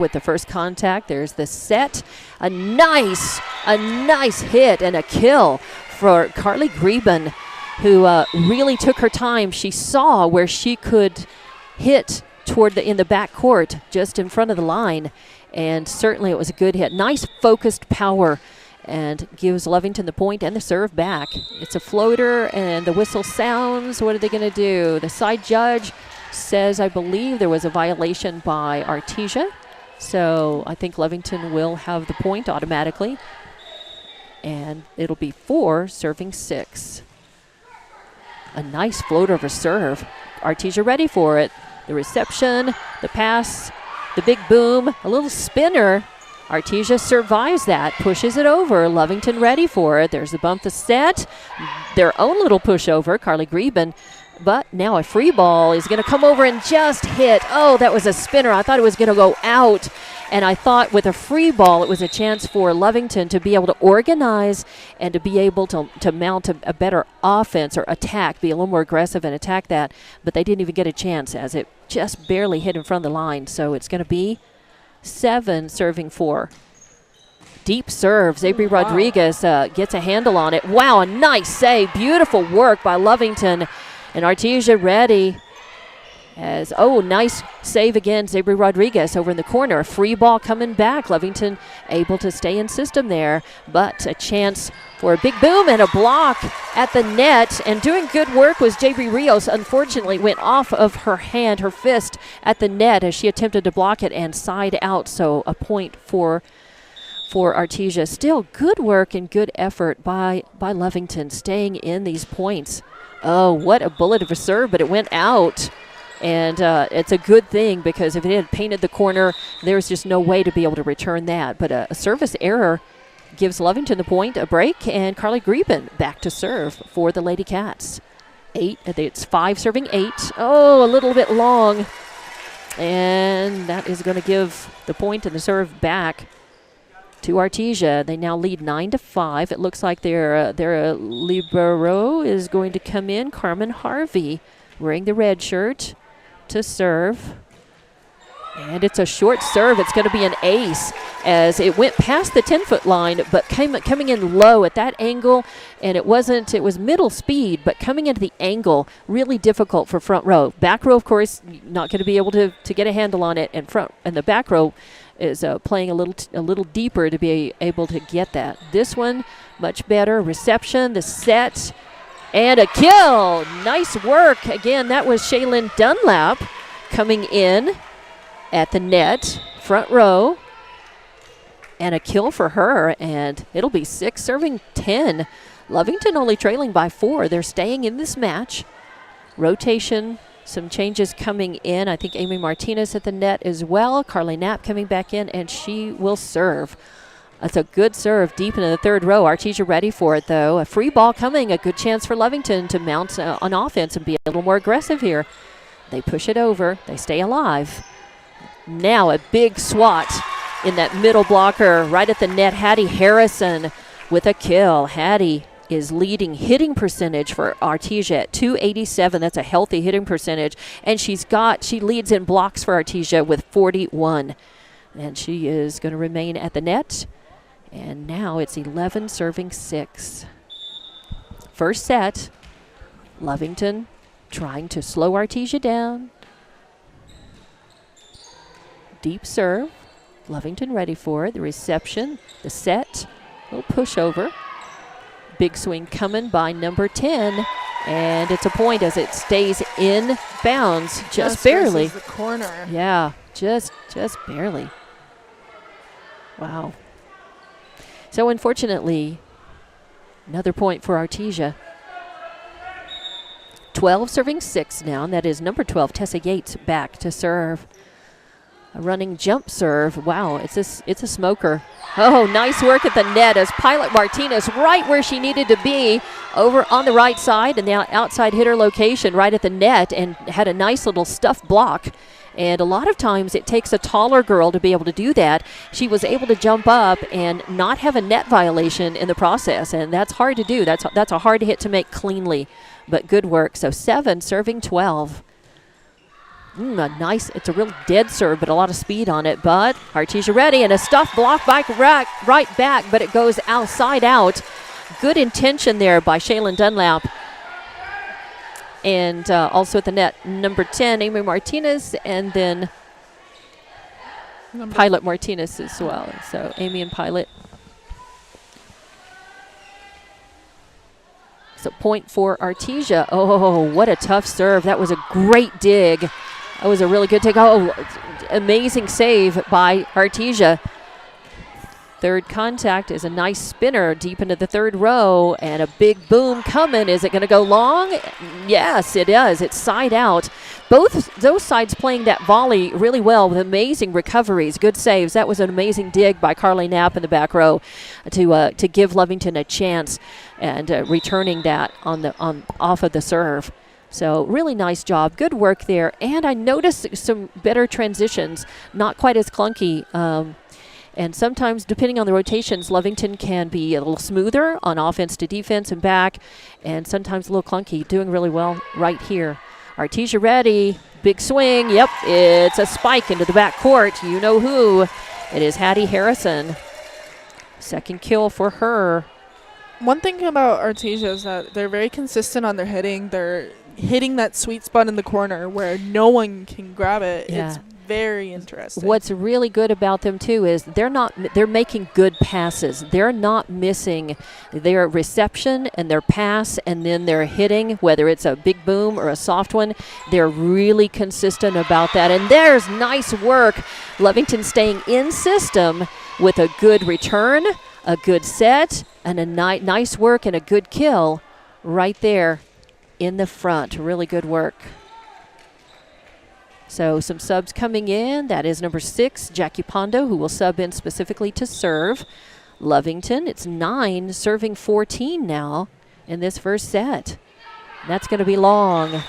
with the first contact. There's the set. A nice hit and a kill for Carly Greben, who really took her time. She saw where she could hit in the back court, just in front of the line, and certainly it was a good hit. Nice focused power, and gives Lovington the point and the serve back. It's a floater, and the whistle sounds. What are they going to do? The side judge says, I believe there was a violation by Artesia, so I think Lovington will have the point automatically, and it'll be 4 serving 6. A nice floater of a serve. Artesia ready for it. The reception, the pass, the big boom, a little spinner. Artesia survives that, pushes it over. Lovington ready for it. There's the bump, the set. Their own little pushover, Carly Greben. But now a free ball is going to come over and just hit. Oh, that was a spinner. I thought it was going to go out. And I thought with a free ball, it was a chance for Lovington to be able to organize and to be able to mount a better offense or attack, be a little more aggressive and attack that. But they didn't even get a chance, as it just barely hit in front of the line. So it's going to be 7 serving 4. Deep serve. Zabri Rodriguez gets a handle on it. Wow, a nice save. Beautiful work by Lovington. And Artesia ready. Nice save again, Zabri Rodriguez over in the corner. A free ball coming back. Lovington able to stay in system there, but a chance for a big boom and a block at the net. And doing good work was J.B. Rios. Unfortunately, went off of her hand, her fist at the net as she attempted to block it and side out. So a point for Artesia. Still good work and good effort by Lovington, staying in these points. Oh, what a bullet of a serve, but it went out. And it's a good thing, because if it had painted the corner, there's just no way to be able to return that. But a service error gives Lovington the point, a break, and Carly Greben back to serve for the Lady Cats. 8, it's 5 serving 8. Oh, a little bit long. And that is going to give the point and the serve back to Artesia. They now lead 9-5. It looks like their libero is going to come in, Carmen Harvey, wearing the red shirt, to serve. And it's a short serve. It's going to be an ace, as it went past the 10-foot line, but coming in low at that angle, and it was middle speed, but coming into the angle, really difficult for front row. Back row, of course, not going to be able to get a handle on it, and the back row is playing a little deeper to be able to get that. This one, much better. Reception, the set, and a kill. Nice work. Again, that was Shaylin Dunlap coming in at the net, front row, and a kill for her, and it'll be 6 serving 10. Lovington only trailing by 4. They're staying in this match. Rotation, some changes coming in. I think Amy Martinez at the net as well. Carly Knapp coming back in, and she will serve. That's a good serve deep into the third row. Artesia ready for it, though. A free ball coming. A good chance for Lovington to mount on offense and be a little more aggressive here. They push it over. They stay alive. Now a big swat in that middle blocker right at the net. Hattie Harrison with a kill. Hattie is leading hitting percentage for Artesia at .287. That's a healthy hitting percentage. And she leads in blocks for Artesia with 41. And she is going to remain at the net. And now it's 11 serving 6. First set, Lovington trying to slow Artesia down. Deep serve. Lovington ready for it. The reception, the set, little pushover. Big swing coming by number 10. And it's a point as it stays in bounds, just barely. The corner. Yeah, just barely. Wow. So unfortunately, another point for Artesia. 12 serving 6 now, and that is number 12, Tessa Yates, back to serve. A running jump serve. Wow, it's a smoker. Oh, nice work at the net as Pilot Martinez right where she needed to be, over on the right side, and now outside hitter location right at the net, and had a nice little stuff block. And a lot of times it takes a taller girl to be able to do that. She was able to jump up and not have a net violation in the process, and that's hard to do. That's a hard hit to make cleanly, but good work. So 7 serving 12. It's a real dead serve, but a lot of speed on it. But Artesia ready, and a stuff block by right back, but it goes outside out. Good intention there by Shaylin Dunlap. And also at the net, number 10, Amy Martinez, and then Pilot Martinez as well. So Amy and Pilot. So point for Artesia. Oh, what a tough serve. That was a great dig. That was a really good dig. Oh, amazing save by Artesia. Third contact is a nice spinner deep into the third row, and a big boom coming. Is it going to go long? Yes, it is. It's side out. Both those sides playing that volley really well with amazing recoveries, good saves. That was an amazing dig by Carly Knapp in the back row to give Lovington a chance, and returning that off of the serve. So really nice job. Good work there. And I noticed some better transitions, not quite as clunky. And sometimes, depending on the rotations, Lovington can be a little smoother on offense to defense and back, and sometimes a little clunky. Doing really well right here. Artesia ready. Big swing. Yep, it's a spike into the back court. You know who. It is Hattie Harrison. Second kill for her. One thing about Artesia is that they're very consistent on their hitting. They're hitting that sweet spot in the corner where no one can grab it. Yeah. It's very interesting. What's really good about them too is they're making good passes. They're not missing their reception and their pass, and then their hitting, whether it's a big boom or a soft one. They're really consistent about that. And there's nice work. Lovington staying in system with a good return, a good set, and a nice work and a good kill right there in the front. Really good work. So some subs coming in. That is number 6, Jackie Pondo, who will sub in specifically to serve. Lovington, it's 9, serving 14 now in this first set. That's going to be long.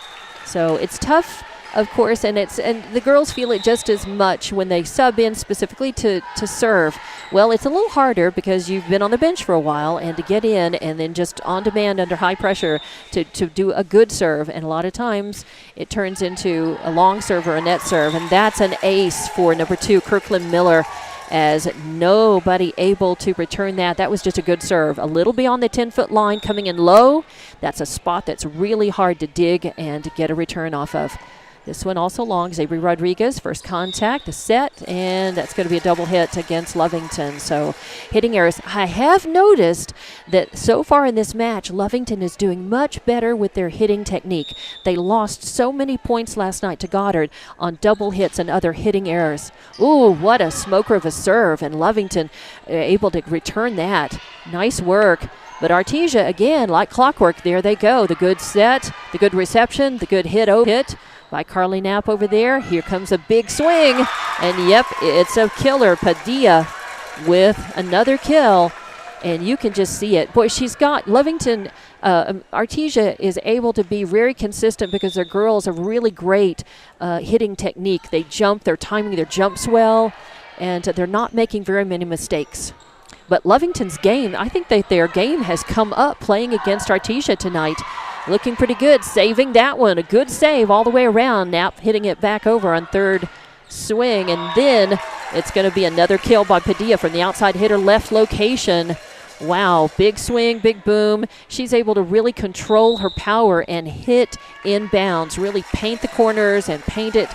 So it's tough, of course, and the girls feel it just as much when they sub in specifically to serve. Well, it's a little harder because you've been on the bench for a while, and to get in and then just on demand under high pressure to do a good serve. And a lot of times it turns into a long serve or a net serve, and that's an ace for number 2, Kirkland Miller, as nobody able to return that. That was just a good serve. A little beyond the 10-foot line, coming in low. That's a spot that's really hard to dig and to get a return off of. This one also long. Xavier Rodriguez, first contact, the set, and that's going to be a double hit against Lovington. So hitting errors. I have noticed that so far in this match, Lovington is doing much better with their hitting technique. They lost so many points last night to Goddard on double hits and other hitting errors. Ooh, what a smoker of a serve, and Lovington able to return that. Nice work. But Artesia, again, like clockwork, there they go. The good set, the good reception, the good hit by Carly Knapp over there. Here comes a big swing, and yep, it's a killer. Padilla with another kill, and you can just see it. Boy, she's got Lovington. Artesia is able to be very consistent because their girls have really great hitting technique. They jump, they're timing their jumps well, and they're not making very many mistakes. But Lovington's game, I think that their game has come up playing against Artesia tonight. Looking pretty good, saving that one. A good save all the way around. Knapp hitting it back over on third swing. And then it's going to be another kill by Padilla from the outside hitter left location. Wow, big swing, big boom. She's able to really control her power and hit inbounds, really paint the corners and paint it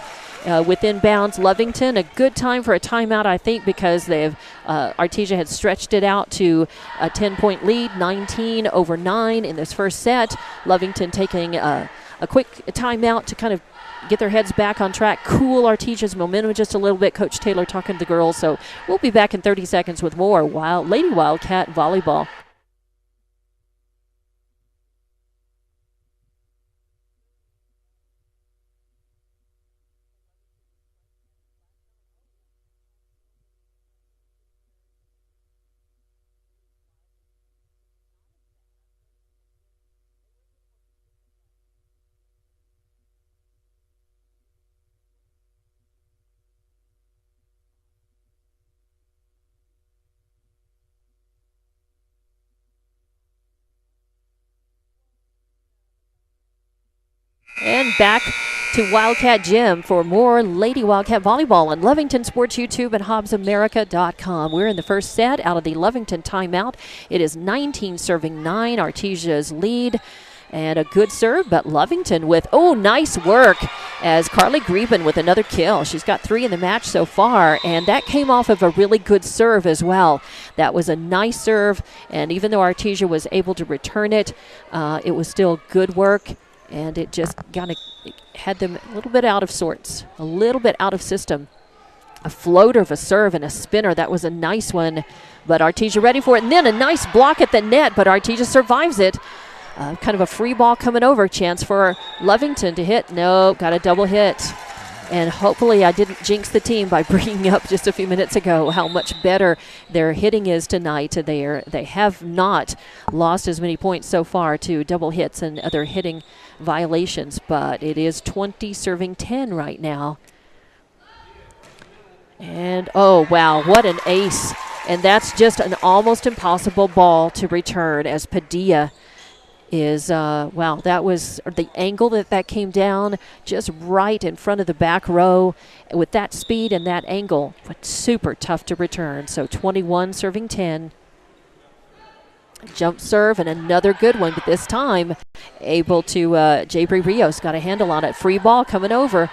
within bounds. Lovington, a good time for a timeout, I think, because Artesia had stretched it out to a 10-point lead, 19-9 in this first set. Lovington taking a quick timeout to kind of get their heads back on track, cool Artesia's momentum just a little bit. Coach Taylor talking to the girls. So we'll be back in 30 seconds with more Lady Wildcat volleyball. And back to Wildcat Gym for more Lady Wildcat Volleyball on Lovington Sports YouTube and HobbsAmerica.com. We're in the first set out of the Lovington timeout. It is 19 serving 9, Artesia's lead. And a good serve, but Lovington with, nice work as Carly Greben with another kill. She's got 3 in the match so far, and that came off of a really good serve as well. That was a nice serve, and even though Artesia was able to return it, it was still good work, and it just kind of had them a little bit out of sorts, a little bit out of system. A floater of a serve and a spinner. That was a nice one, but Artesia ready for it, and then a nice block at the net, but Artesia survives it. Kind of a free ball coming over. Chance for Lovington to hit. No, got a double hit. And hopefully I didn't jinx the team by bringing up just a few minutes ago how much better their hitting is tonight. They have not lost as many points so far to double hits and other hitting violations, but it is 20 serving 10 right now. And, oh, wow, what an ace. And that's just an almost impossible ball to return as Padilla is, wow, that was the angle that came down just right in front of the back row with that speed and that angle, but super tough to return. So 21 serving 10. Jump serve and another good one, but this time able to, Jabri Rios got a handle on it. Free ball coming over.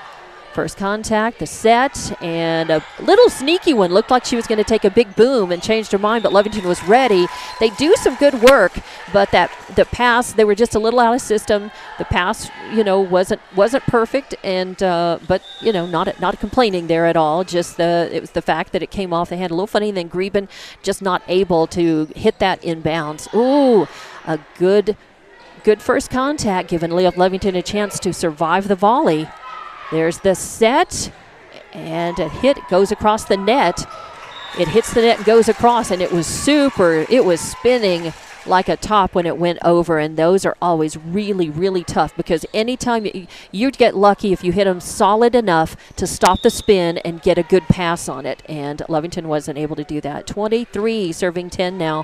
First contact, the set, and a little sneaky one. Looked like she was going to take a big boom and changed her mind, but Lovington was ready. They do some good work, but the pass, they were just a little out of system. The pass, wasn't perfect, and but not complaining there at all. Just it was the fact that it came off the hand a little funny, and then Greben just not able to hit that inbounds. Ooh, a good first contact, giving Lovington a chance to survive the volley. There's the set, and a hit goes across the net. It hits the net and goes across, and it was spinning like a top when it went over, and those are always really, really tough because anytime you'd get lucky if you hit them solid enough to stop the spin and get a good pass on it, and Lovington wasn't able to do that. 23 serving 10 now,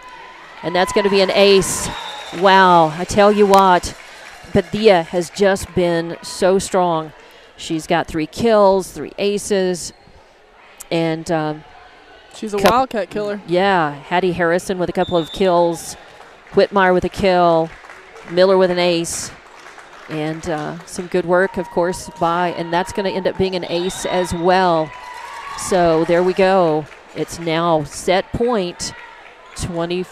and that's going to be an ace. Wow, I tell you what, Padilla has just been so strong. She's got 3 kills, 3 aces, and she's a Wildcat killer. Yeah, Hattie Harrison with a couple of kills, Whitmire with a kill, Miller with an ace, and some good work, of course, and that's going to end up being an ace as well. So there we go. It's now set point 20.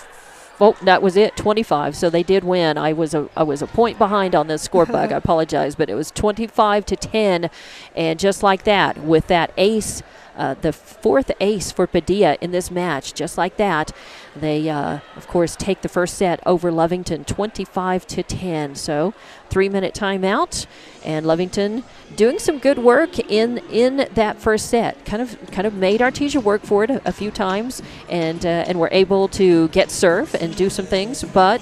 Oh, that was it, 25. So they did win. I was a point behind on this score bug. I apologize, but it was 25-10, and just like that, with that ace, the 4th ace for Padilla in this match, just like that, they of course take the first set over Lovington, 25-10. So 3-minute timeout, and Lovington doing some good work in that first set. Kind of made Artesia work for it a few times, and were able to get serve and do some things, but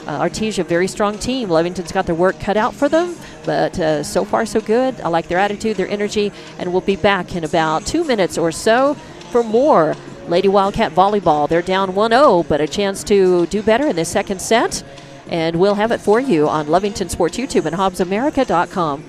Artesia, very strong team. Lovington's got their work cut out for them, but so far so good. I like their attitude, their energy, and we'll be back in about 2 minutes or so for more Lady Wildcat Volleyball. They're down 1-0, but a chance to do better in this second set, and we'll have it for you on Lovington Sports YouTube and HobbsAmerica.com.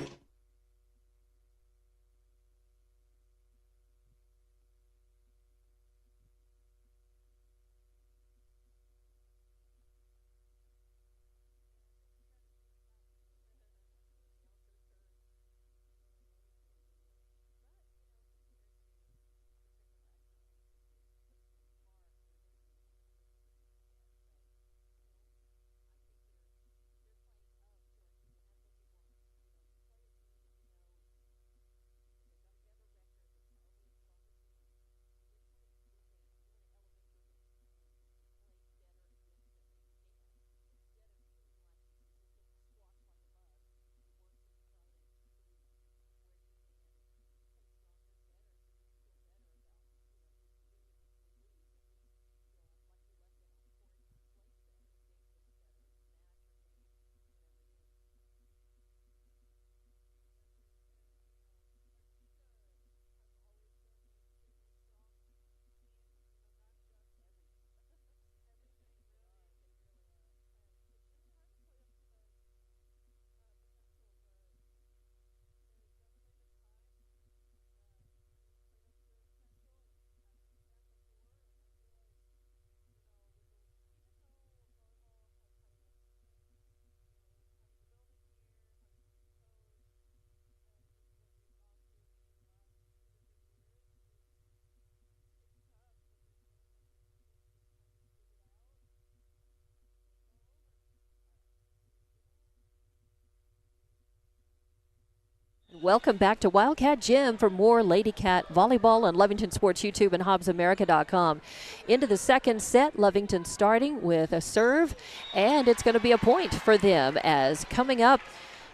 Welcome back to Wildcat Gym for more Lady Cat volleyball on Lovington Sports YouTube and HobbsAmerica.com. Into the second set, Lovington starting with a serve, and it's going to be a point for them, as coming up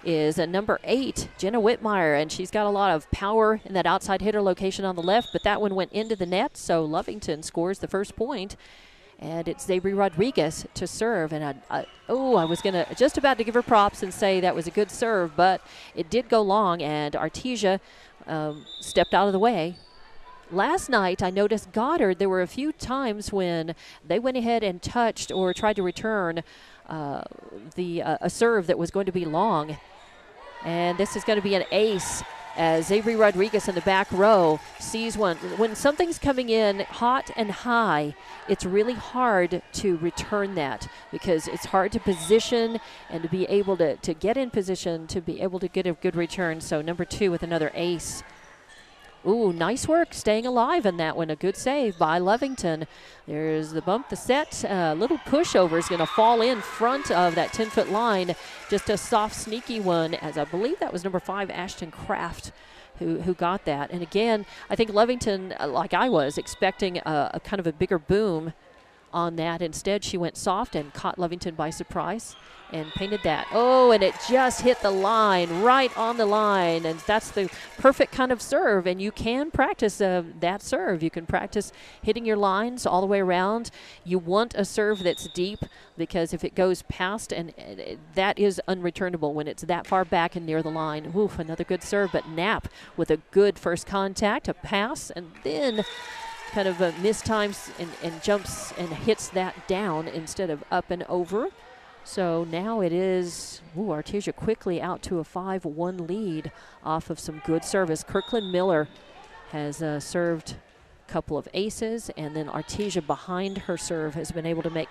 is a number 8, Jenna Whitmire, and she's got a lot of power in that outside hitter location on the left, but that one went into the net, so Lovington scores the first point. And it's Zabri Rodriguez to serve. And I was just about to give her props and say that was a good serve, but it did go long, and Artesia stepped out of the way. Last night, I noticed Goddard, there were a few times when they went ahead and touched or tried to return a serve that was going to be long. And this is going to be an ace, as Zabri Rodriguez in the back row sees one. When something's coming in hot and high, it's really hard to return that, because it's hard to position and to be able to get in position to be able to get a good return. So number 2 with another ace. Ooh, nice work staying alive in that one. A good save by Lovington. There's the bump, the set. Little pushover is going to fall in front of that 10-foot line. Just a soft, sneaky one, as I believe that was number 5, Ashton Kraft, who got that. And again, I think Lovington, like I was, expecting a kind of a bigger boom on that. Instead, she went soft and caught Lovington by surprise and painted that. Oh, and it just hit the line, right on the line. And that's the perfect kind of serve. And you can practice that serve. You can practice hitting your lines all the way around. You want a serve that's deep, because if it goes past, and that is unreturnable when it's that far back and near the line. Oof, another good serve. But Knapp with a good first contact, a pass, and then kind of mistimes and jumps and hits that down instead of up and over. So now it is, Artesia quickly out to a 5-1 lead off of some good service. Kirkland Miller has served a couple of aces, and then Artesia behind her serve has been able to make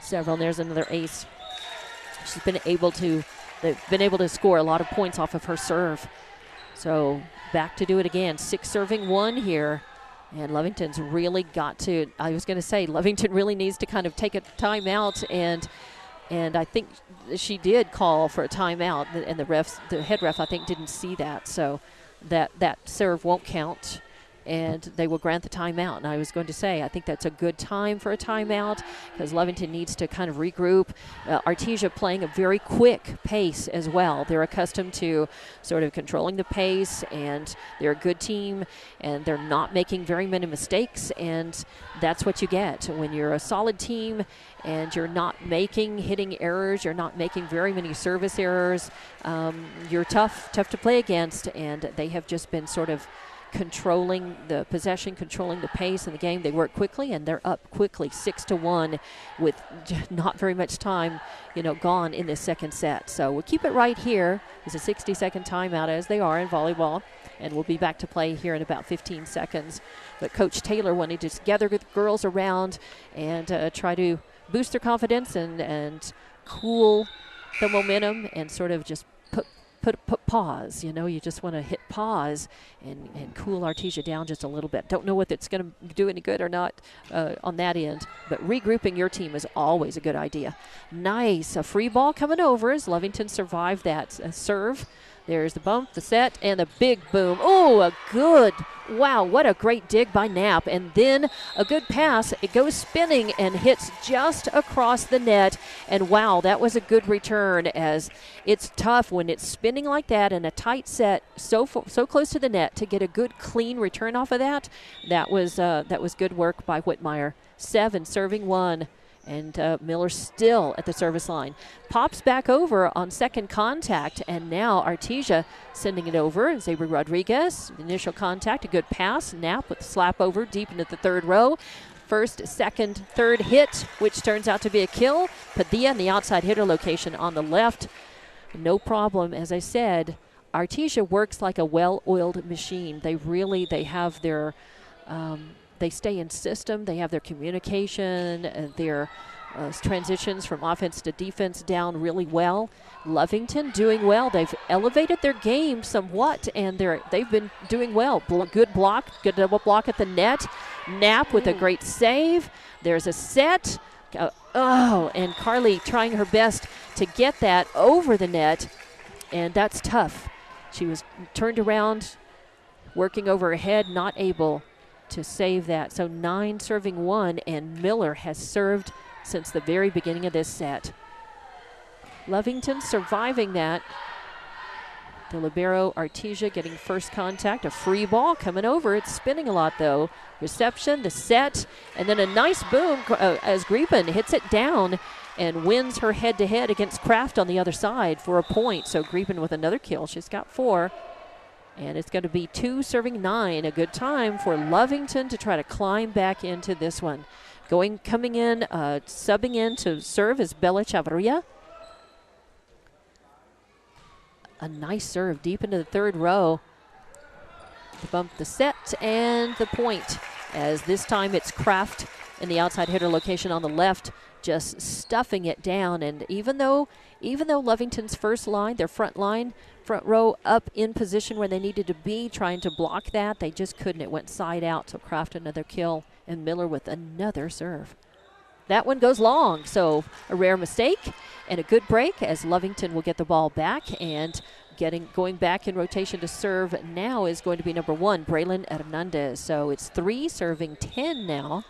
several. And there's another ace. They've been able to score a lot of points off of her serve. So back to do it again. 6 serving 1 here. And Lovington's really got to, I was going to say, Lovington really needs to kind of take a timeout, and I think she did call for a timeout, and the head ref, I think, didn't see that. So that serve won't count, and they will grant the timeout. And I was going to say, I think that's a good time for a timeout, because Lovington needs to kind of regroup. Artesia playing a very quick pace as well. They're accustomed to sort of controlling the pace, and they're a good team, and they're not making very many mistakes, and that's what you get when you're a solid team and you're not making hitting errors, you're not making very many service errors. You're tough to play against, and they have just been sort of controlling the possession, controlling the pace in the game. They work quickly, and they're up quickly, 6-1, with not very much time, gone in this second set. So we'll keep it right here. It's a 60-second timeout, as they are in volleyball, and we'll be back to play here in about 15 seconds. But Coach Taylor wanted to gather the girls around and try to boost their confidence and cool the momentum, and sort of just put pause. You just want to hit pause and cool Artesia down just a little bit. Don't know whether it's going to do any good or not on that end, but regrouping your team is always a good idea. Nice. A free ball coming over as Lovington survived that serve. There's the bump, the set, and the big boom. Oh, wow, what a great dig by Knapp. And then a good pass. It goes spinning and hits just across the net. And wow, that was a good return, as it's tough when it's spinning like that in a tight set so close to the net to get a good clean return off of that. That was good work by Whitmire. 7 serving 1. And Miller still at the service line. Pops back over on second contact, and now Artesia sending it over. Zabri Rodriguez, initial contact, a good pass. Knapp with the slap over deep into the third row. First, second, third hit, which turns out to be a kill. Padilla in the outside hitter location on the left. No problem, as I said. Artesia works like a well-oiled machine. They have their... they stay in system. They have their communication, their transitions from offense to defense down really well. Lovington doing well. They've elevated their game somewhat, and they've been doing well. Good block, good double block at the net. Knapp with a great save. There's a set. And Carly trying her best to get that over the net, and that's tough. She was turned around, working over her head, not able to save that. So 9 serving 1, and Miller has served since the very beginning of this set. Lovington surviving that. The libero Artesia getting first contact. A free ball coming over. It's spinning a lot though. Reception, the set, and then a nice boom as Grieben hits it down and wins her head-to-head against Kraft on the other side for a point. So Grieben with another kill. She's got 4. And it's going to be 2 serving 9. A good time for Lovington to try to climb back into this one. Coming in, subbing in to serve is Bella Chavarria. A nice serve deep into the 3rd row. To bump the set and the point. As this time it's Kraft in the outside hitter location on the left, just stuffing it down. And even though Lovington's first line, their front row up in position where they needed to be, trying to block that, they just couldn't. It went side out. So Kraft another kill, and Miller with another serve. That one goes long, so a rare mistake and a good break as Lovington will get the ball back, and going back in rotation to serve now is going to be number 1, Braylon Hernandez. So it's 3 serving 10 now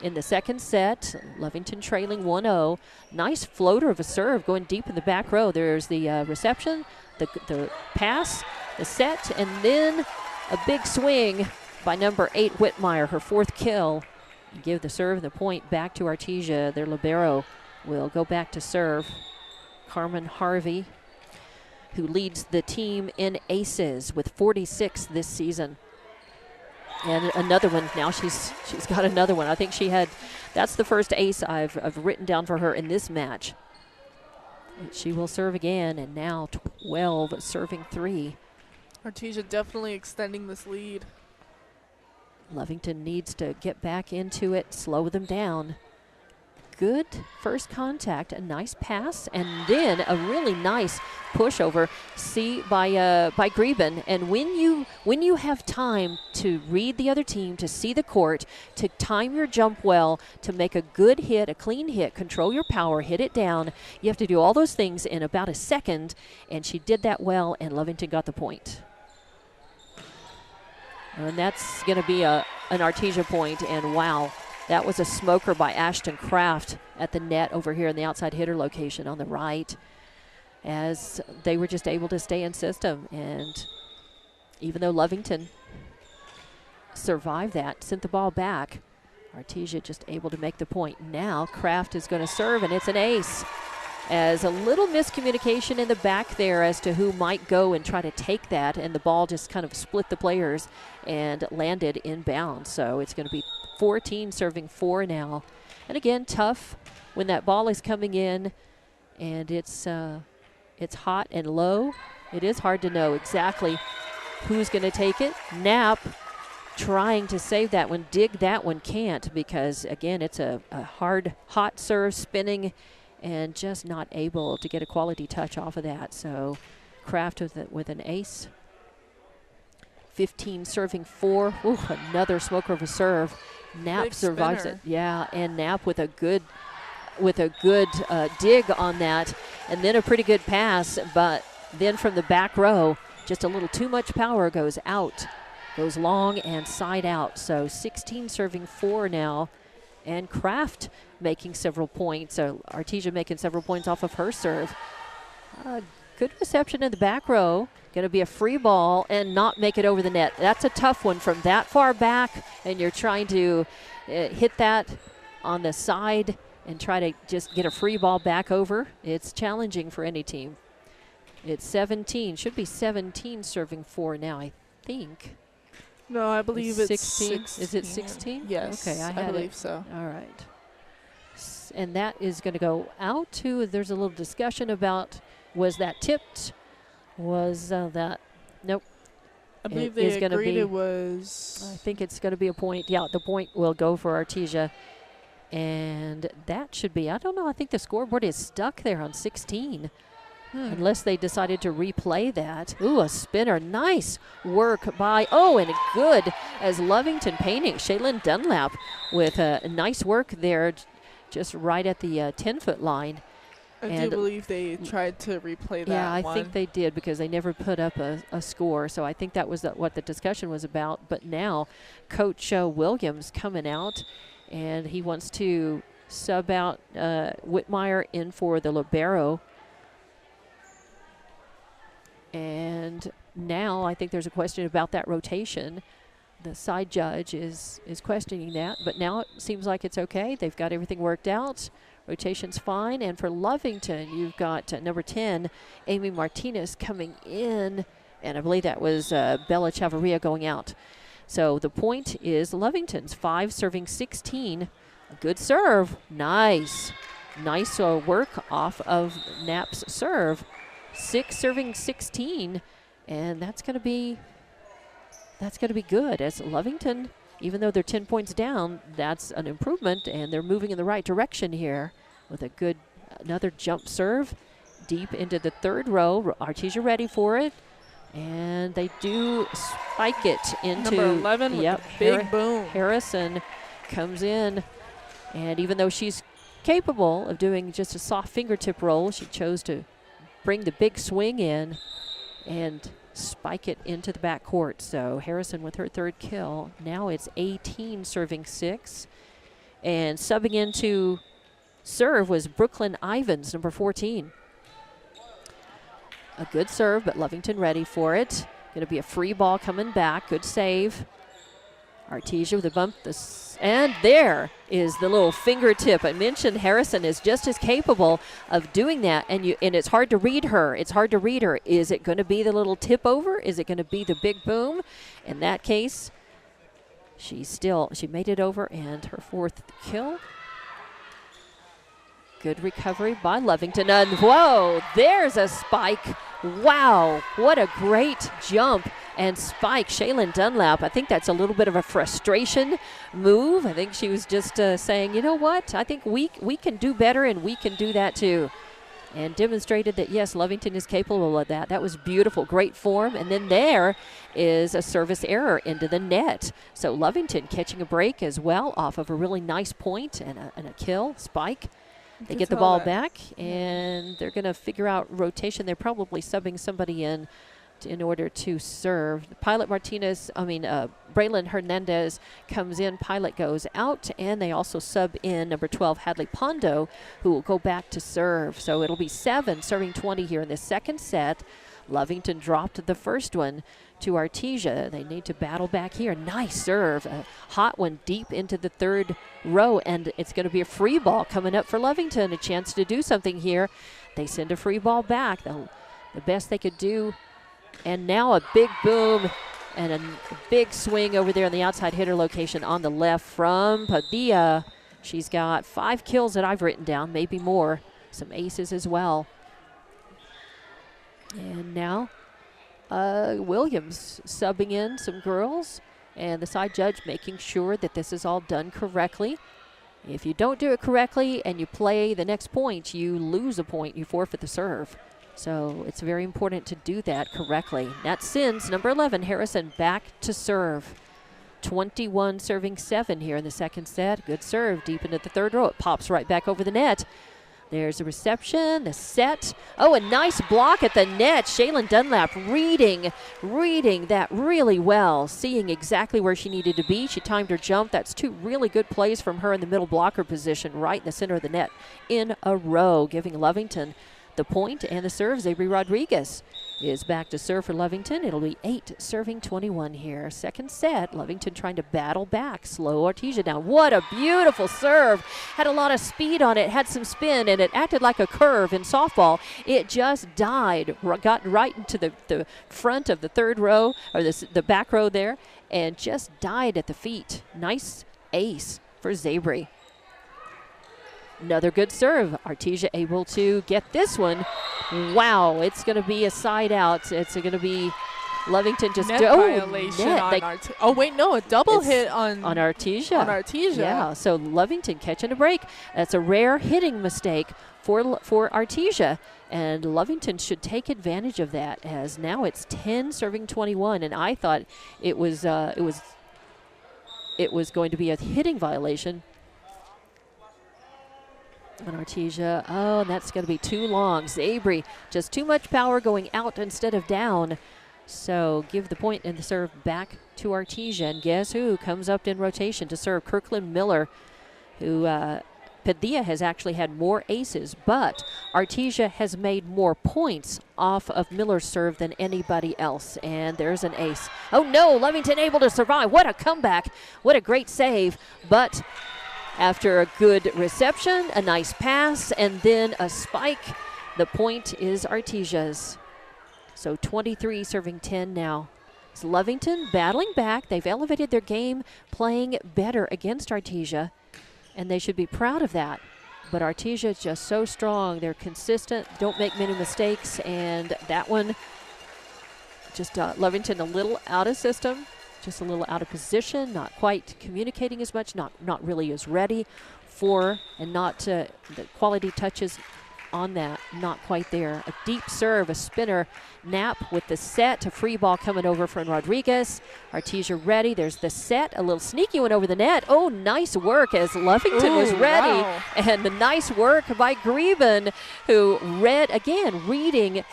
in the second set. Lovington trailing 1-0. Nice floater of a serve going deep in the back row. There's the reception, the pass, the set, and then a big swing by number 8, Whitmire, her 4th kill. Give the serve and the point back to Artesia. Their libero will go back to serve. Carmen Harvey, who leads the team in aces with 46 this season. And another one now. She's got another one. I think that's the first ace I've written down for her in this match. She will serve again, and now 12 serving 3. Artesia definitely extending this lead. Lovington needs to get back into it, slow them down. Good first contact, a nice pass, and then a really nice pushover by Grieben. And when you have time to read the other team, to see the court, to time your jump well, to make a good hit, a clean hit, control your power, hit it down, you have to do all those things in about a second, and she did that well, and Lovington got the point. And that's going to be an Artesia point, and wow, that was a smoker by Ashton Kraft at the net over here in the outside hitter location on the right, as they were just able to stay in system. And even though Lovington survived that, sent the ball back, Artesia just able to make the point. Now Kraft is going to serve, and it's an ace. As a little miscommunication in the back there as to who might go and try to take that, and the ball just kind of split the players and landed inbound. So it's going to be 14 serving 4 now. And again, tough when that ball is coming in and it's hot and low. It is hard to know exactly who's going to take it. Knapp trying to save that one. Dig that one can't, because again, it's a hard, hot serve spinning, and just not able to get a quality touch off of that. So Kraft with an ace. 15 serving 4. Ooh, another smoker of a serve. Knapp survives it. Yeah, and Knapp with a good dig on that, and then a pretty good pass. But then from the back row, just a little too much power goes out, goes long and side out. So 16 serving 4 now. And Kraft making several points. So Artesia making several points off of her serve. Good reception in the back row. Going to be a free ball and not make it over the net. That's a tough one from that far back, and you're trying to hit that on the side and try to just get a free ball back over. It's challenging for any team. It's 17. Should be 17 serving 4 now, I think. No, I believe it's 16. Is it 16? Yes, okay, I believe so. All right. And that is going to go out to, there's a little discussion about, was that tipped? Was that, nope. I believe they agreed it was. I think it's going to be a point. Yeah, the point will go for Artesia. And that should be, I don't know, I think the scoreboard is stuck there on 16. Unless they decided to replay that. Ooh, a spinner. Nice work by, and good as Lovington painting. Shaylin Dunlap with a nice work there, just right at the 10-foot line. I do believe they tried to replay that. Yeah, I think they did because they never put up a score. So I think that was what the discussion was about. But now Coach Williams coming out, and he wants to sub out Whitmire in for the libero. And now I think there's a question about that rotation. The side judge is questioning that, but now it seems like it's okay. They've got everything worked out. Rotation's fine. And for Lovington, you've got number 10, Amy Martinez, coming in. And I believe that was Bella Chavarria going out. So the point is Lovington's 5 serving 16. A good serve. Nice. Nice work off of Knapp's serve. 6 serving 16. And that's going to be good as Lovington, even though they're 10 points down, that's an improvement, and they're moving in the right direction here with another jump serve deep into the third row. Artesia ready for it, and they do spike it into number 11 with the big boom. Harrison comes in, and even though she's capable of doing just a soft fingertip roll, she chose to bring the big swing in and spike it into the back court. So Harrison with her 3rd kill. Now it's 18 serving 6. And subbing into serve was Brooklyn Ivans, number 14. A good serve, but Lovington ready for it. Going to be a free ball coming back. Good save. Artesia with a bump. And there is the little fingertip. I mentioned Harrison is just as capable of doing that, and it's hard to read her. It's hard to read her. Is it going to be the little tip over? Is it going to be the big boom? In that case, she made it over, and her 4th kill. Good recovery by Lovington. And whoa, there's a spike. Wow, what a great jump and spike. Shaylin Dunlap, I think that's a little bit of a frustration move. I think she was just saying, you know what, I think we can do better, and we can do that too. And demonstrated that, yes, Lovington is capable of that. That was beautiful, great form. And then there is a service error into the net. So Lovington catching a break as well off of a really nice point and a kill, spike. They get the ball back, and they're going to figure out rotation. They're probably subbing somebody in order to serve. Braylon Hernandez comes in, Pilot goes out, and they also sub in number 12, Hadley Pondo, who will go back to serve. So it'll be 7 serving 20 here in the second set. Lovington dropped the first one to Artesia. They need to battle back here. Nice serve. A hot one deep into the third row, and it's going to be a free ball coming up for Lovington. A chance to do something here. They send a free ball back. The best they could do. And now a big boom and a big swing over there in the outside hitter location on the left from Padilla. She's got 5 kills that I've written down, maybe more. Some aces as well. And now Williams subbing in some girls, and the side judge making sure that this is all done correctly. If you don't do it correctly and you play the next point, you lose a point, you forfeit the serve. So it's very important to do that correctly. That sends number 11, Harrison, back to serve. 21 serving 7 here in the second set. Good serve deep into the third row. It pops right back over the net. There's a reception, the set. Oh, a nice block at the net. Shaylin Dunlap reading that really well, seeing exactly where she needed to be. She timed her jump. That's 2 really good plays from her in the middle blocker position, right in the center of the net in a row, giving Lovington the point. And the serve, Zabri Rodriguez is back to serve for Lovington. It'll be 8 serving 21 here. Second set, Lovington trying to battle back. Slow Artesia down. What a beautiful serve. Had a lot of speed on it, had some spin, and it acted like a curve in softball. It just died, got right into the front of the third row, or the back row there, and just died at the feet. Nice ace for Zabri. Another good serve. Artesia able to get this one. Wow, it's going to be a side out. It's going to be Lovington just net violation on Artesia. Oh wait, no, a double hit on Artesia. On Artesia. Yeah, so Lovington catching a break. That's a rare hitting mistake for Artesia, and Lovington should take advantage of that, as now it's 10 serving 21, and I thought it was going to be a hitting violation. And Artesia, oh, and that's going to be too long. Zabry, just too much power going out instead of down. So give the point and the serve back to Artesia. And guess who comes up in rotation to serve? Kirkland Miller, who Padilla has actually had more aces, but Artesia has made more points off of Miller's serve than anybody else. And there's an ace. Oh no, Lovington able to survive. What a comeback. What a great save. But after a good reception, a nice pass, and then a spike, the point is Artesia's. So 23 serving 10 now. It's Lovington battling back. They've elevated their game, playing better against Artesia, and they should be proud of that. But Artesia is just so strong. They're consistent, don't make many mistakes, and that one, just Lovington a little out of system, just a little out of position, not quite communicating as much, not really as ready for, and not the quality touches on that, not quite there. A deep serve, a spinner. Knapp with the set, a free ball coming over from Rodriguez. Artesia ready. There's the set, a little sneaky one over the net. Oh, nice work as Lovington was ready. Wow. And the nice work by Greben, who reading,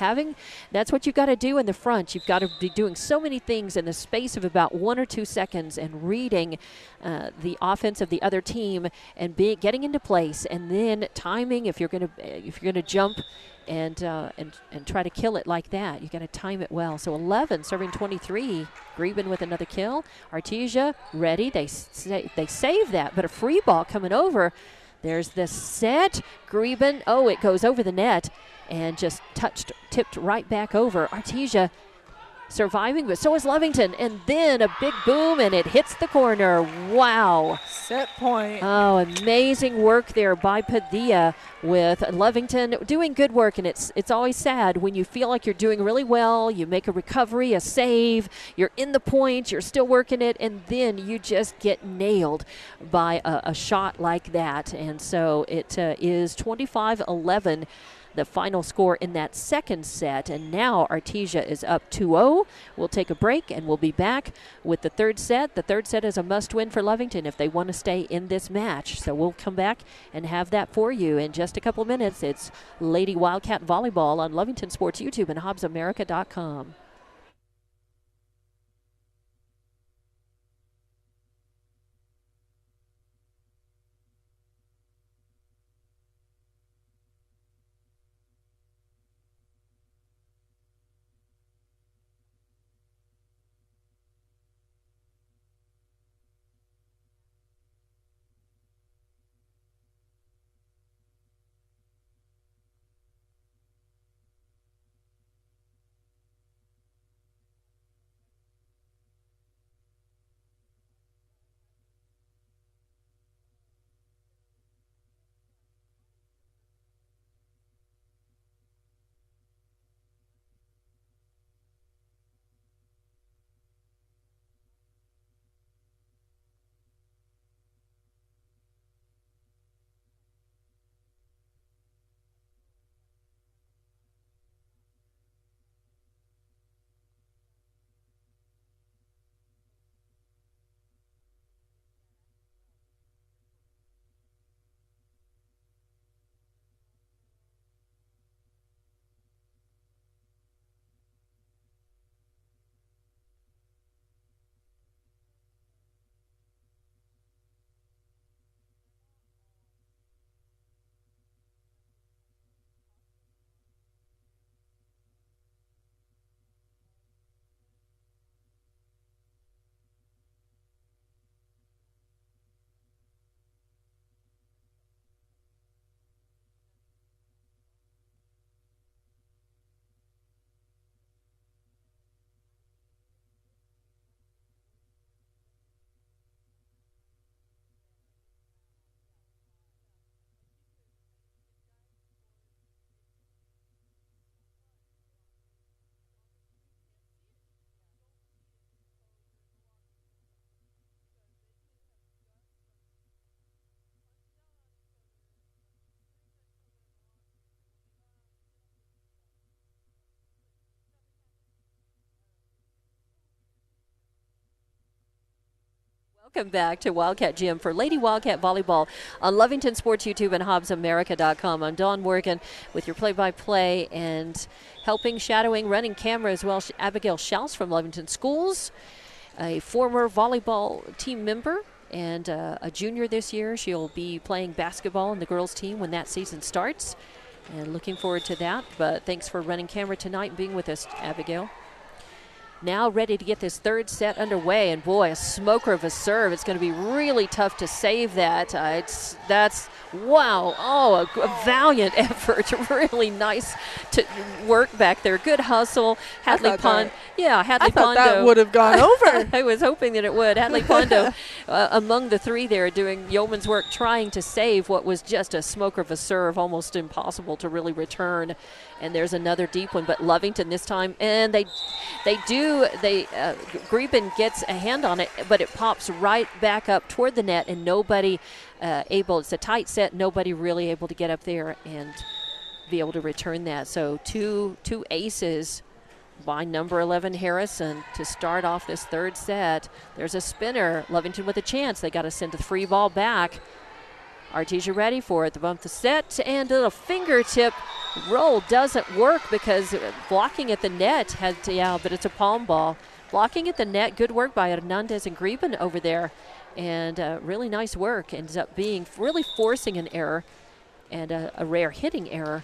that's what you've got to do in the front. You've got to be doing so many things in the space of about 1 or 2 seconds and reading the offense of the other team and getting into place, and then timing. If you're going to jump and try to kill it like that, you got to time it well. So 11 serving 23. Greben with another kill. Artesia ready. They save that, but a free ball coming over. There's the set. Greben. Oh, it goes over the net and just tipped right back over. Artesia surviving, but so is Lovington. And then a big boom, and it hits the corner. Wow. Set point. Oh, amazing work there by Padilla with Lovington doing good work. And it's always sad when you feel like you're doing really well, you make a recovery, a save, you're in the point, you're still working it, and then you just get nailed by a shot like that. And so it is 25-11. The final score in that second set, and now Artesia is up 2-0. We'll take a break, and we'll be back with the third set. The third set is a must-win for Lovington if they want to stay in this match. So we'll come back and have that for you in just a couple minutes. It's Lady Wildcat Volleyball on Lovington Sports YouTube and HobbsAmerica.com. Welcome back to Wildcat Gym for Lady Wildcat Volleyball on Lovington Sports YouTube and HobbsAmerica.com. I'm Dawn Morgan with your play-by-play and helping, shadowing, running camera as well, Abigail Schaus from Lovington Schools, a former volleyball team member and a junior this year. She'll be playing basketball in the girls team when that season starts, and looking forward to that. But thanks for running camera tonight and being with us, Abigail. Now ready to get this third set underway, and boy, a smoker of a serve. It's going to be really tough to save that. That's wow! Oh, a valiant effort. Really nice to work back there. Good hustle. Hadley Pondo. Yeah, Hadley Pondo. I thought that would have gone over. I was hoping that it would. Hadley Pondo among the three there, doing yeoman's work, trying to save what was just a smoker of a serve, almost impossible to really return. And there's another deep one, but Lovington this time, and Greben gets a hand on it, but it pops right back up toward the net, and nobody able. It's a tight set. Nobody really able to get up there and be able to return that. So two aces by number 11 Harrison to start off this third set. There's a spinner. Lovington with a chance. They got to send the free ball back. Artesia ready for it. The bump the set, and a fingertip roll doesn't work because blocking at the net but it's a palm ball. Blocking at the net, good work by Hernandez and Greben over there, and really nice work. Ends up being really forcing an error and a rare hitting error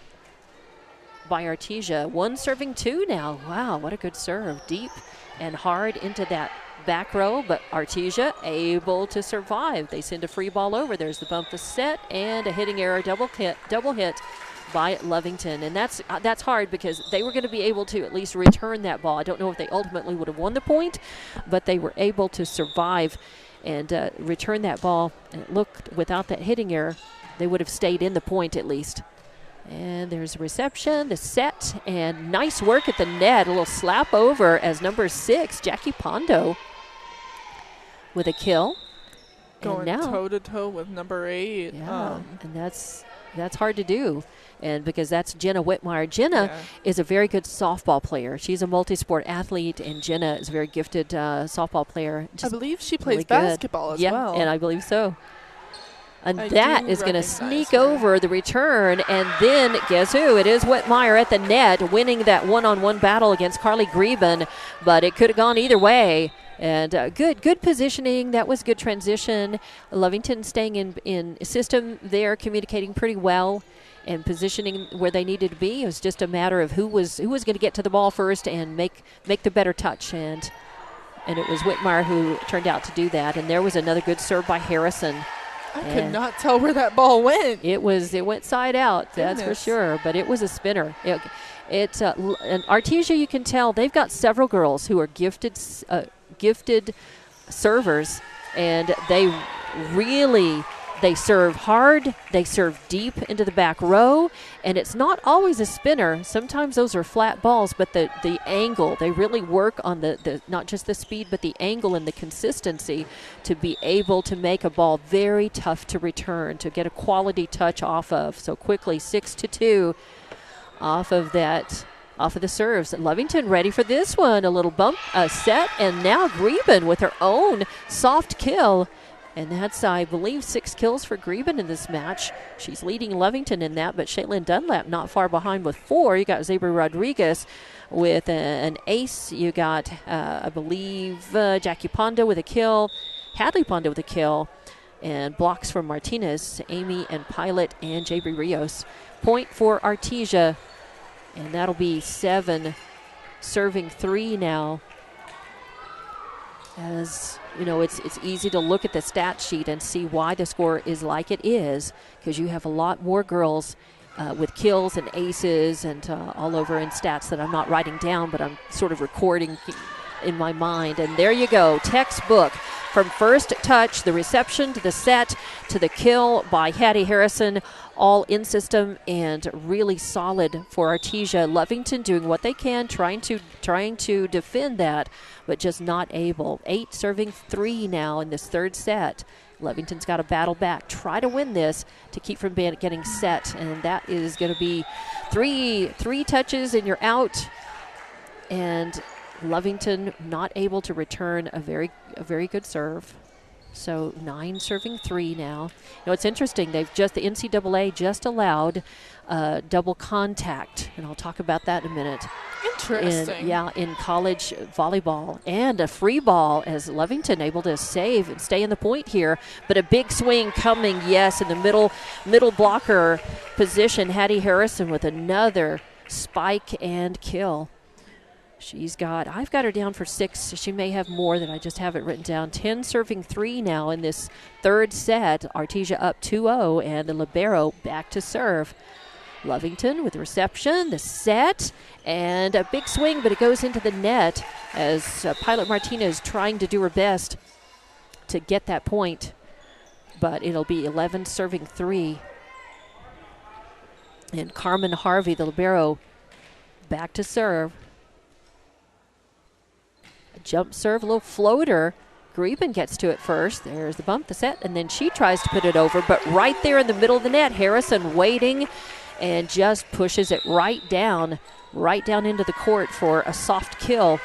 by Artesia. One serving two now. Wow, what a good serve. Deep and hard into that back row, but Artesia able to survive. They send a free ball over. There's the bump the set, and a hitting error, double hit by Lovington. And that's hard because they were going to be able to at least return that ball. I don't know if they ultimately would have won the point, but they were able to survive and return that ball. And it looked, without that hitting error, they would have stayed in the point at least. And there's a reception, the set, and nice work at the net. A little slap over as number 6, Jackie Pondo, with a kill. Going toe-to-toe with number 8. Yeah, and that's hard to do. And because that's Jenna Whitmire. Jenna is a very good softball player. She's a multi-sport athlete, and Jenna is a very gifted softball player. I believe she plays basketball as well. Yeah, and I believe so. And that is going to sneak over the return. And then guess who? It is Whitmire at the net, winning that one-on-one battle against Carly Greben. But it could have gone either way. And good positioning. That was good transition. Lovington staying in system there, communicating pretty well and positioning where they needed to be. It was just a matter of who was going to get to the ball first and make the better touch. And it was Whitmire who turned out to do that. And there was another good serve by Harrison. I could not tell where that ball went. It went side out, that's for sure. But it was a spinner. And Artesia, you can tell they've got several girls who are gifted servers, and they serve hard, they serve deep into the back row, and it's not always a spinner. Sometimes those are flat balls, but the angle, they really work on the not just the speed, but the angle and the consistency to be able to make a ball very tough to return, to get a quality touch off of. So quickly, 6-2 off of the serves. Lovington ready for this one. A little bump, a set, and now Greben with her own soft kill. And that's, I believe, 6 kills for Greben in this match. She's leading Lovington in that, but Shaylin Dunlap not far behind with 4. You got Zabri Rodriguez with an ace. You got, I believe, Jackie Pondo with a kill, Hadley Pondo with a kill, and blocks from Martinez, Amy and Pilot, and Jabri Rios. Point for Artesia, and that'll be 7, serving 3 now. As you know, it's easy to look at the stat sheet and see why the score is like it is, because you have a lot more girls with kills and aces and all over in stats that I'm not writing down, but I'm sort of recording in my mind. And there you go, textbook. From first touch, the reception, to the set, to the kill by Hattie Harrison, all in system and really solid for Artesia. Lovington doing what they can, trying to defend that, but just not able. 8 serving 3 now in this third set. Lovington's got to battle back, try to win this to keep from getting set, and that is going to be three touches and you're out. And Lovington not able to return a very good serve. So 9 serving 3 now. You know, it's interesting. The NCAA just allowed double contact, and I'll talk about that in a minute. Interesting. In college volleyball, and a free ball as Lovington able to save and stay in the point here. But a big swing coming, yes, in the middle blocker position. Hattie Harrison with another spike and kill. I've got her down for 6. She may have more than I just have it written down. 10 serving 3 now in this third set. Artesia up 2-0, and the libero back to serve. Lovington with the reception, the set, and a big swing, but it goes into the net as Pilot Martinez trying to do her best to get that point. But it'll be 11 serving 3. And Carmen Harvey, the libero, back to serve. Jump serve, a little floater. Greben gets to it first. There's the bump, the set, and then she tries to put it over, but right there in the middle of the net, Harrison waiting and just pushes it right down into the court for a soft kill.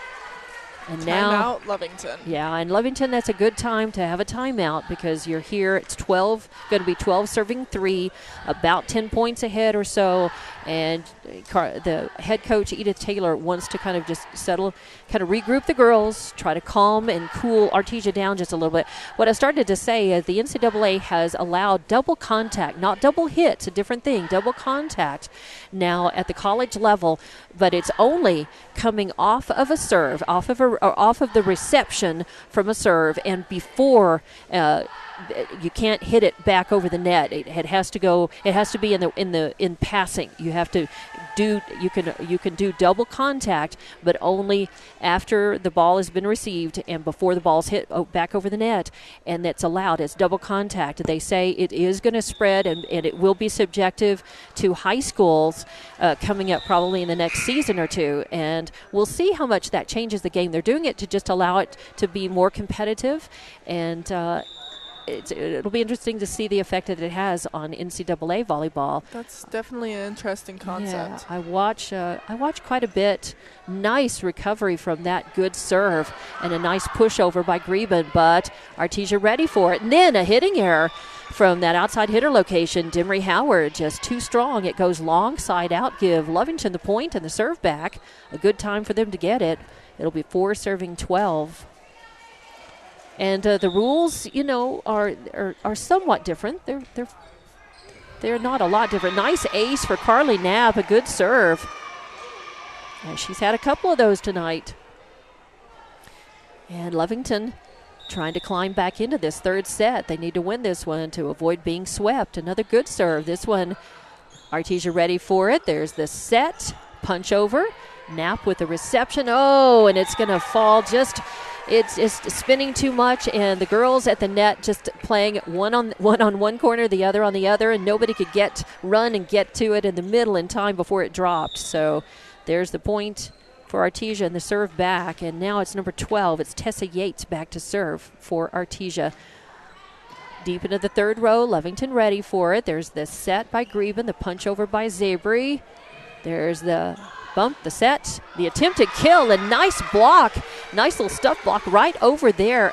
And now timeout, Lovington. Yeah, and Lovington, that's a good time to have a timeout because you're here. It's 12, going to be 12 serving 3, about 10 points ahead or so. And the head coach, Edith Taylor, wants to kind of just settle, kind of regroup the girls, try to calm and cool Artesia down just a little bit. What I started to say is the NCAA has allowed double contact, not double hits, a different thing, double contact now at the college level, but it's only coming off of a serve, off of the reception from a serve, and before you can't hit it back over the net. It has to go. It has to be in passing. You have to do. You can do double contact, but only after the ball has been received and before the ball's hit back over the net, and that's allowed. It's double contact. They say it is going to spread, and it will be subjective to high schools coming up probably in the next season or two, and we'll see how much that changes the game. They're doing it to just allow it to be more competitive, and it'll be interesting to see the effect that it has on NCAA volleyball. That's definitely an interesting concept. Yeah, I watch quite a bit. Nice recovery from that good serve and a nice pushover by Greben, but Artesia ready for it. And then a hitting error from that outside hitter location. Demery Howard just too strong. It goes long side out, give Lovington the point and the serve back. A good time for them to get it. It'll be 4 serving 12. And the rules, are somewhat different. They're not a lot different. Nice ace for Carly Knapp, a good serve. And she's had a couple of those tonight. And Lovington trying to climb back into this third set. They need to win this one to avoid being swept. Another good serve. This one, Artesia ready for it. There's the set, punch over. Knapp with the reception. Oh, and it's going to fall just... It's just spinning too much, and the girls at the net just playing one on one corner, the other on the other, and nobody could run and get to it in the middle in time before it dropped. So there's the point for Artesia and the serve back, and now it's number 12. It's Tessa Yates back to serve for Artesia. Deep into the third row, Lovington ready for it. There's the set by Greben, the punch over by Zabry. There's the bump, the set, the attempted kill, a nice block, nice little stuff block right over there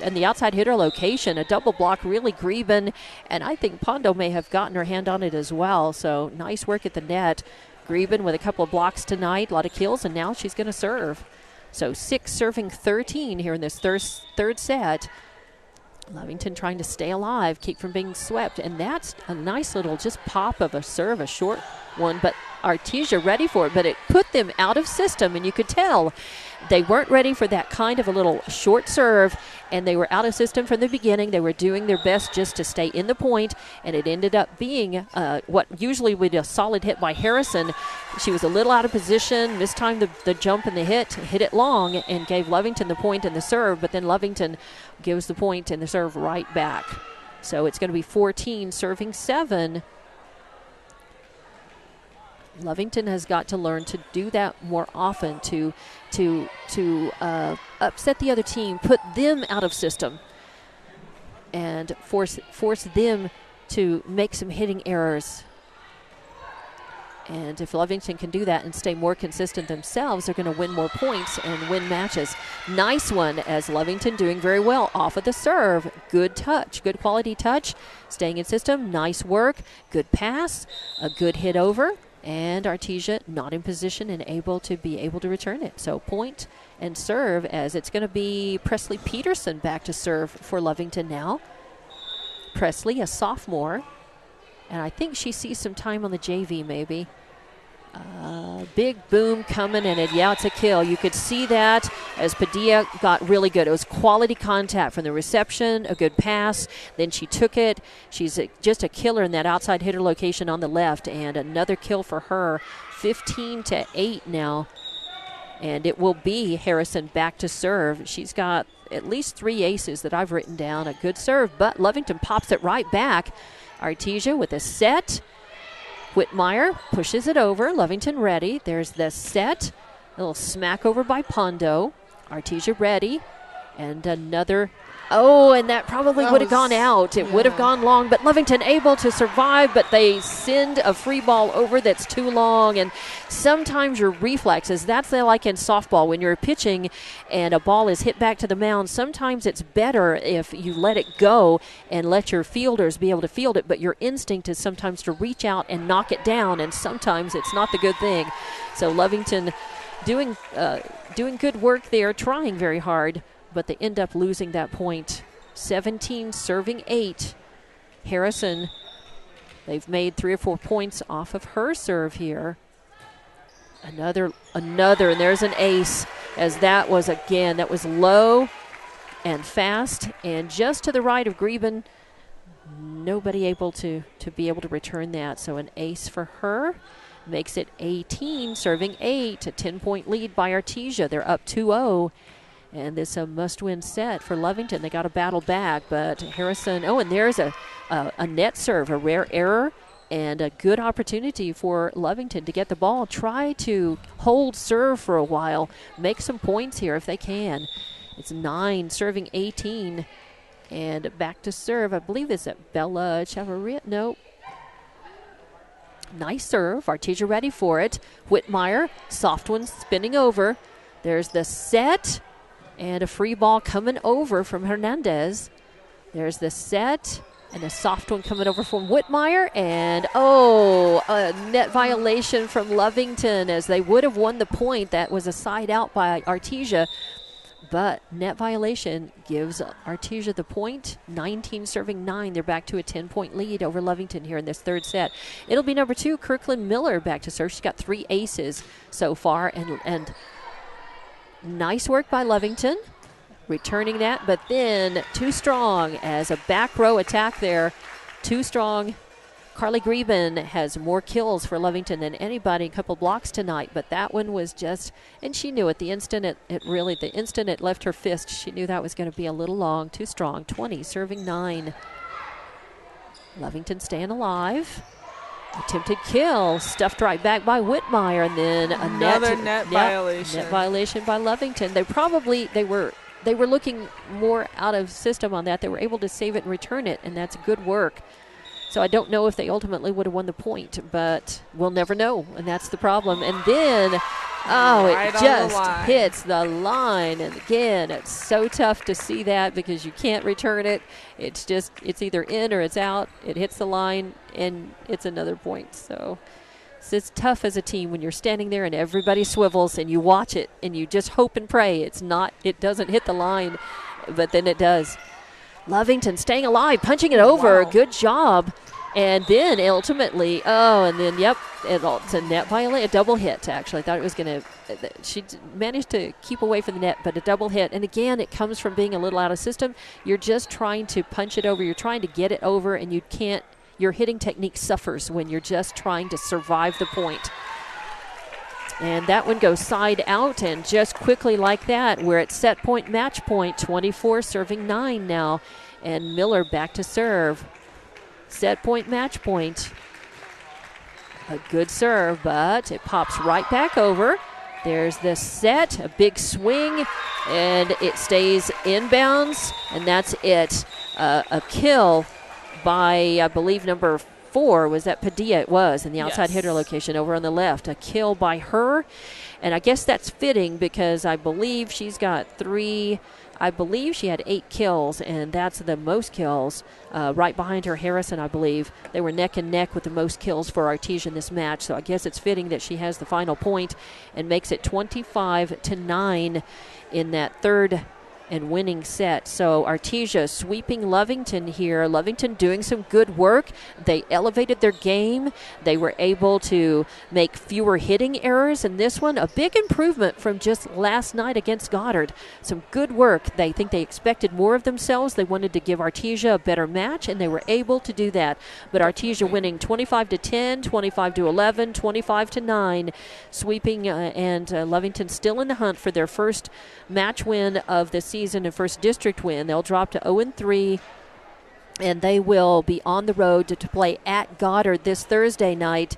in the outside hitter location. A double block, really Greben, and I think Pondo may have gotten her hand on it as well. So nice work at the net. Greben with a couple of blocks tonight, a lot of kills, and now she's going to serve. So 6 serving 13 here in this third set. Lovington trying to stay alive, keep from being swept, and that's a nice little just pop of a serve, a short one, but Artesia ready for it, but it put them out of system, and you could tell they weren't ready for that kind of a little short serve, and they were out of system from the beginning. They were doing their best just to stay in the point, and it ended up being what usually would be a solid hit by Harrison. She was a little out of position, mistimed the jump and the hit it long, and gave Lovington the point and the serve, but then Lovington gives the point and the serve right back. So it's going to be 14 serving 7. Lovington has got to learn to do that more often, to upset the other team, put them out of system, and force them to make some hitting errors. And if Lovington can do that and stay more consistent themselves, they're going to win more points and win matches. Nice one as Lovington doing very well off of the serve. Good touch, good quality touch. Staying in system, nice work, good pass, a good hit over. And Artesia not in position and able to return it. So point and serve as it's going to be Presley Peterson back to serve for Lovington now. Presley, a sophomore. And I think she sees some time on the JV maybe. Big boom coming, and it's a kill. You could see that as Padilla got really good. It was quality contact from the reception, a good pass. Then she took it. She's just a killer in that outside hitter location on the left, and another kill for her. 15-8 now. And it will be Harrison back to serve. She's got at least 3 aces that I've written down. A good serve, but Lovington pops it right back. Artesia with a set. Whitmire pushes it over. Lovington ready. There's the set. A little smack over by Pondo. Artesia ready. And another. Oh, and that probably would have gone out. It would have gone long, but Lovington able to survive, but they send a free ball over that's too long. And sometimes your reflexes, that's like in softball when you're pitching and a ball is hit back to the mound. Sometimes it's better if you let it go and let your fielders be able to field it, but your instinct is sometimes to reach out and knock it down, and sometimes it's not the good thing. So Lovington doing good work there, trying very hard, but they end up losing that point. 17 serving 8. Harrison, they've made 3 or 4 points off of her serve here. Another, and there's an ace, as that was low and fast, and just to the right of Greben. Nobody able to be able to return that. So an ace for her. Makes it 18, serving 8. A 10-point lead by Artesia. They're up 2-0. And this a must-win set for Lovington. They got to battle back, but Harrison. Oh, and there's a net serve, a rare error, and a good opportunity for Lovington to get the ball. Try to hold serve for a while. Make some points here if they can. It's 9, serving 18. And back to serve. I believe it's at Bella Chavarria. No. Nice serve. Artesia ready for it. Whitmire, soft one spinning over. There's the set. And a free ball coming over from Hernandez. There's the set. And a soft one coming over from Whitmire. And, a net violation from Lovington as they would have won the point. That was a side out by Artesia. But net violation gives Artesia the point. 19 serving 9. They're back to a 10-point lead over Lovington here in this third set. It'll be number 2, Kirkland Miller back to serve. She's got 3 aces so far. And nice work by Lovington, returning that, but then too strong as a back row attack there. Too strong. Carly Greben has more kills for Lovington than anybody, a couple blocks tonight, but that one was just, and she knew it the instant it left her fist, she knew that was going to be a little long. Too strong. 20, serving 9. Lovington staying alive. Attempted kill, stuffed right back by Whitmire, and then another net violation. Net violation by Lovington. They were looking more out of system on that. They were able to save it and return it, and that's good work. So I don't know if they ultimately would have won the point, but we'll never know, and that's the problem. And then, it just hits the line. And again, it's so tough to see that because you can't return it. It's either in or it's out. It hits the line, and it's another point. So it's tough as a team when you're standing there and everybody swivels and you watch it and you just hope and pray it doesn't hit the line, but then it does. Lovington staying alive, punching it over. Wow. Good job. And then ultimately, it's a net violation, a double hit, actually. I thought it was going to, she managed to keep away from the net, but a double hit. And again, it comes from being a little out of system. You're just trying to punch it over. You're trying to get it over, and you can't, your hitting technique suffers when you're just trying to survive the point. And that one goes side out, and just quickly like that, we're at set point, match point, 24 serving 9 now. And Miller back to serve. Set point, match point. A good serve, but it pops right back over. There's the set, a big swing, and it stays inbounds, and that's it. A kill by, I believe, number before. Was that Padilla? It was in the outside Yes. hitter location over on the left. A kill by her. And I guess that's fitting because I believe she's got 3. I believe she had 8 kills, and that's the most kills. Right behind her, Harrison, I believe. They were neck and neck with the most kills for Artesia in this match. So I guess it's fitting that she has the final point and makes it 25-9 in that third and winning set. So Artesia sweeping Lovington here. Lovington doing some good work. They elevated their game. They were able to make fewer hitting errors. And this one, a big improvement from just last night against Goddard. Some good work. They think they expected more of themselves. They wanted to give Artesia a better match, and they were able to do that. But Artesia winning 25-10, 25-11, 25-9, sweeping, and Lovington still in the hunt for their first match win of the season and first district win. They'll drop to 0-3, and they will be on the road to play at Goddard this Thursday night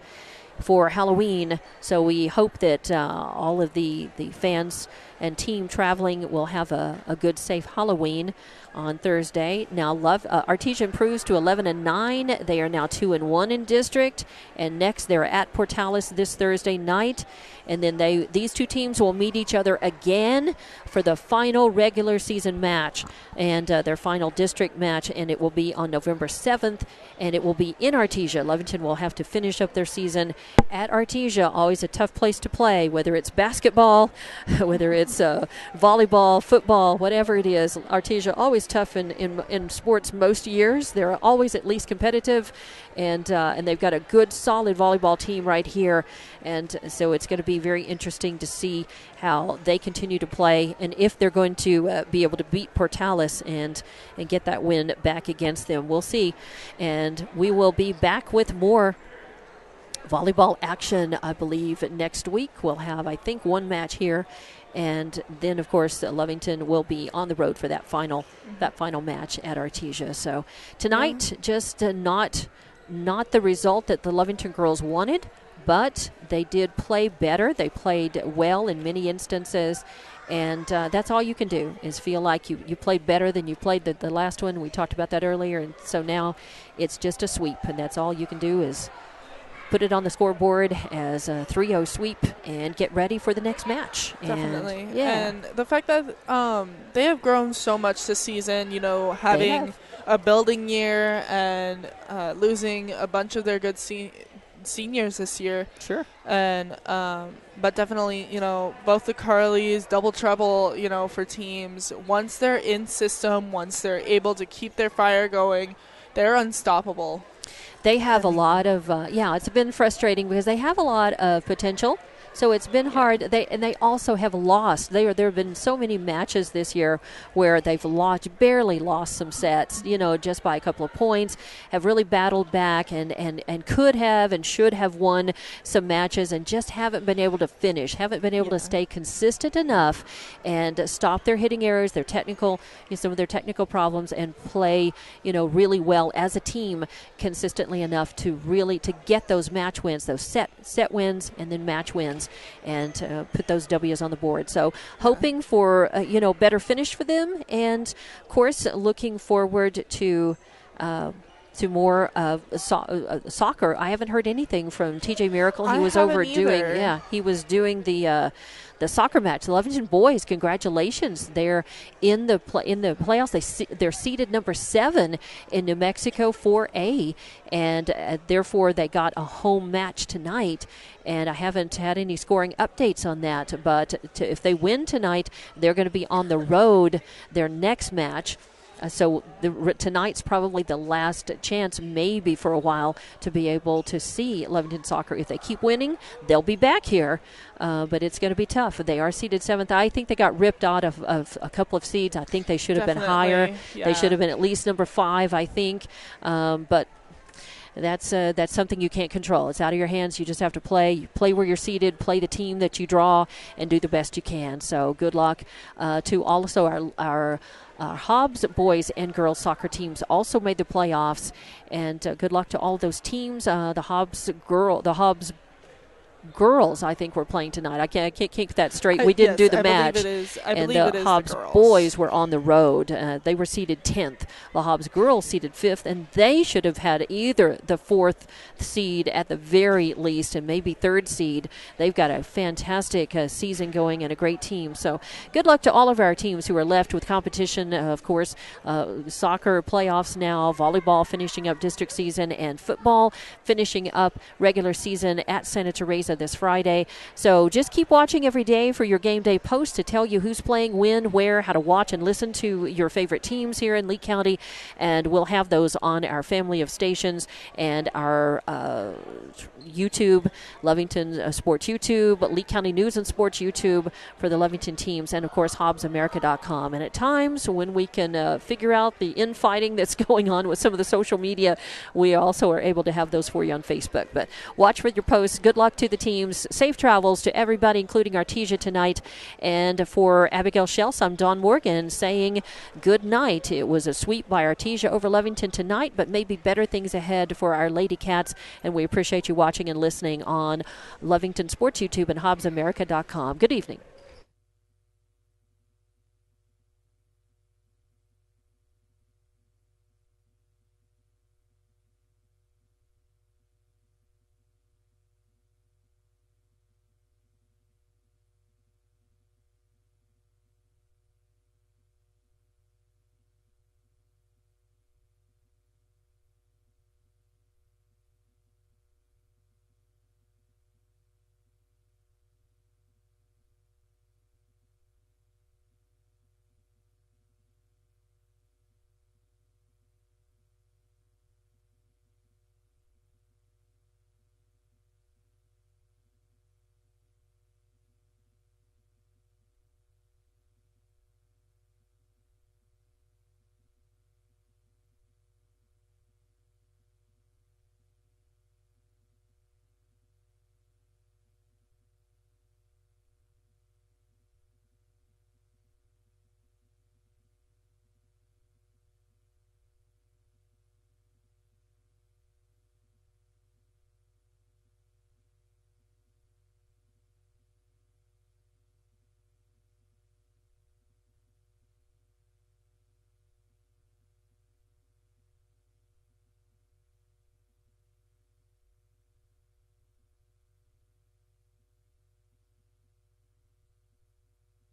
for Halloween. So we hope that all of the fans and team traveling will have a good, safe Halloween on Thursday. Now, Artesia improves to 11-9. They are now 2-1 in district, and next they're at Portales this Thursday night. And then these two teams will meet each other again for the final regular season match and their final district match, and it will be on November 7th, and it will be in Artesia. Lovington will have to finish up their season at Artesia. Always a tough place to play, whether it's basketball, whether it's volleyball, football, whatever it is. Artesia always tough in sports most years. They're always at least competitive, and they've got a good, solid volleyball team right here, and so it's going to be very interesting to see how they continue to play and if they're going to be able to beat Portales and get that win back against them. We'll see, and we will be back with more volleyball action, I believe, next week. We'll have, I think, one match here, and then, of course, Lovington will be on the road for that final match at Artesia. So tonight, just not the result that the Lovington girls wanted, but they did play better. They played well in many instances, and that's all you can do is feel like you played better than you played the last one. We talked about that earlier, and so now it's just a sweep, and that's all you can do is put it on the scoreboard as a 3-0 sweep and get ready for the next match. Definitely. And the fact that they have grown so much this season, having a building year and losing a bunch of their good seniors this year. Sure. And but definitely, both the Carlies, double trouble, for teams. Once they're in system, once they're able to keep their fire going, they're unstoppable. They have a lot of, it's been frustrating because they have a lot of potential. So it's been hard. They also have lost. There have been so many matches this year where they've barely lost some sets, just by a couple of points, have really battled back and could have and should have won some matches and just haven't been able to finish, haven't been able to stay consistent enough and stop their hitting errors, their technical, some of their technical problems, and play, really well as a team consistently enough to get those match wins, those set wins and then match wins, and put those W's on the board. So hoping for better finish for them, and of course looking forward to more soccer. I haven't heard anything from TJ Miracle. He was over doing the soccer match. The Lovington boys, congratulations! They're in the playoffs. They're seeded number 7 in New Mexico 4A, and therefore they got a home match tonight. And I haven't had any scoring updates on that, but if they win tonight, they're going to be on the road their next match. So tonight's probably the last chance, maybe for a while, to be able to see Lovington soccer. If they keep winning, they'll be back here, but it's going to be tough. They are seeded 7th. I think they got ripped out of a couple of seeds. I think they should have been higher. Yeah. They should have been at least number 5, I think, but that's something you can't control. It's out of your hands. You just have to play. You play where you're seated, play the team that you draw, and do the best you can. So good luck to also our Hobbs boys and girls soccer teams also made the playoffs, and good luck to all those teams. The Hobbs girls, I think, were playing tonight. I can't keep that straight. We didn't do the match. I believe it is Hobbs the girls. boys were on the road. They were seeded 10th. The Hobbs girls seeded 5th, and they should have had either the 4th seed at the very least and maybe 3rd seed. They've got a fantastic season going and a great team. So good luck to all of our teams who are left with competition. Of course, soccer playoffs now, volleyball finishing up district season, and football finishing up regular season at Santa Teresa this Friday. So just keep watching every day for your game day posts to tell you who's playing, when, where, how to watch and listen to your favorite teams here in Lee County. And we'll have those on our family of stations and our YouTube, Lovington Sports YouTube, Lee County News and Sports YouTube for the Lovington teams, and of course HobbsAmerica.com. And at times when we can figure out the infighting that's going on with some of the social media, we also are able to have those for you on Facebook. But watch for your posts. Good luck to the teams. Safe travels to everybody, including Artesia tonight. And for Abigail Schels, I'm Dawn Morgan saying good night. It was a sweep by Artesia over Lovington tonight, but maybe better things ahead for our Lady Cats. And we appreciate you watching and listening on Lovington Sports YouTube and HobbsAmerica.com. Good evening.